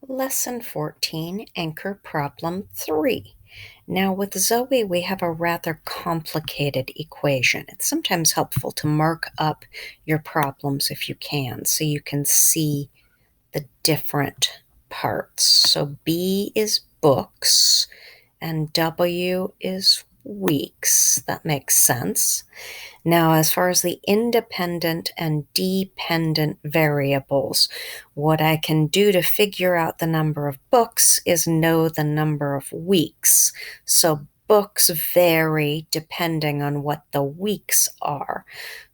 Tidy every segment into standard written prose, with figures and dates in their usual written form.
Lesson 14, Anchor Problem 3. Now with Zoe, we have a rather complicated equation. It's sometimes helpful to mark up your problems if you can, so you can see the different parts. So B is books and W is weeks. That makes sense. Now, as far as the independent and dependent variables, what I can do to figure out the number of books is know the number of weeks. So books vary depending on what the weeks are.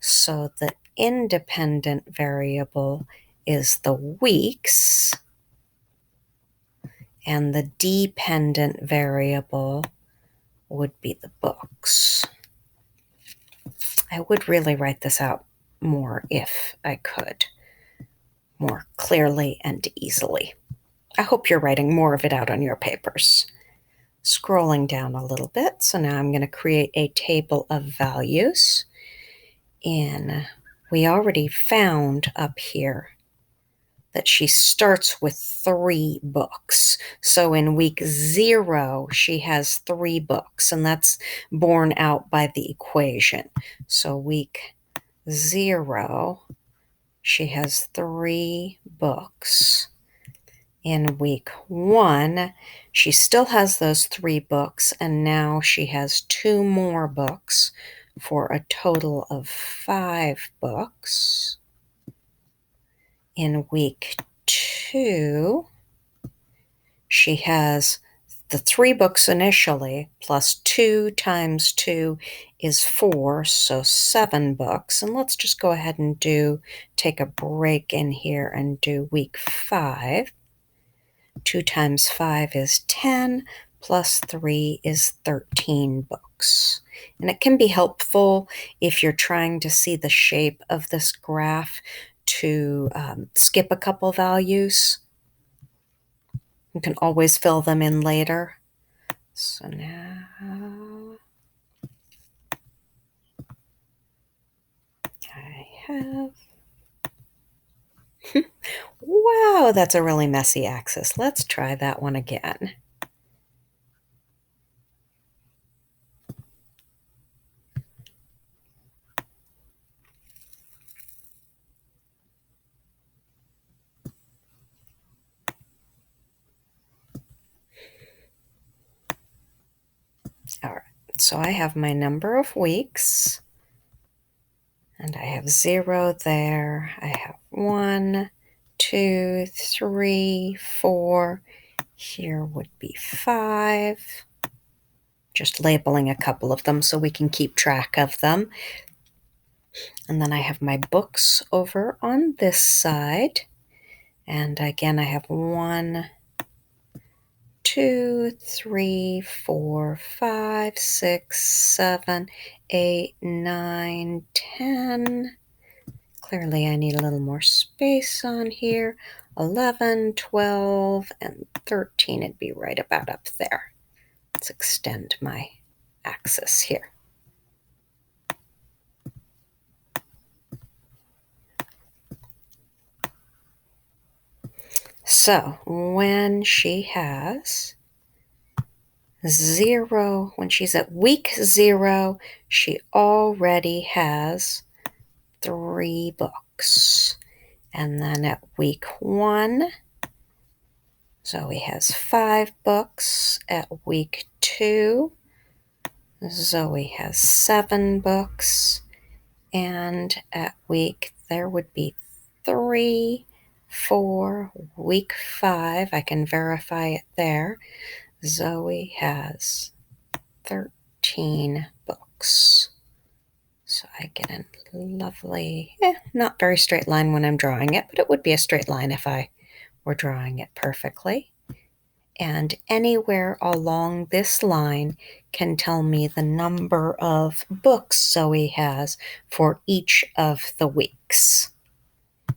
So the independent variable is the weeks, and the dependent variable would be the books. I would really write this out more if I could, more clearly and easily. I hope you're writing more of it out on your papers. Scrolling down a little bit, so now I'm going to create a table of values. We already found up here that she starts with 3 books. So in week 0, she has 3 books, and that's borne out by the equation. So week 0, she has 3 books. In week 1, she still has those 3 books, and now she has 2 more books for a total of 5 books. In week 2, she has the 3 books initially, plus 2 times 2 is 4, so 7 books. And let's just go ahead and take a break in here and do week 5. 2 times 5 is 10, plus 3 is 13 books. And it can be helpful if you're trying to see the shape of this graph to skip a couple values. You can always fill them in later. So now I have... Wow, that's a really messy axis. Let's try that one again. All right, so I have my number of weeks, and I have 0 there. I have 1, 2, 3, 4. Here would be 5. Just labeling a couple of them so we can keep track of them. And then I have my books over on this side. And again, I have 1, 2, 3, 4, 5, 6, 7, 8, 9, 10. Clearly, I need a little more space on here. 11, 12, and 13 would be right about up there. Let's extend my axis here. So when she has 0, when she's at week 0, she already has 3 books. And then at week 1, Zoe has 5 books. At week 2, Zoe has 7 books. And at there would be 3, 4, week 5, I can verify it there. Zoe has 13 books. So I get a lovely, not very straight line when I'm drawing it, but it would be a straight line if I were drawing it perfectly. And anywhere along this line can tell me the number of books Zoe has for each of the weeks.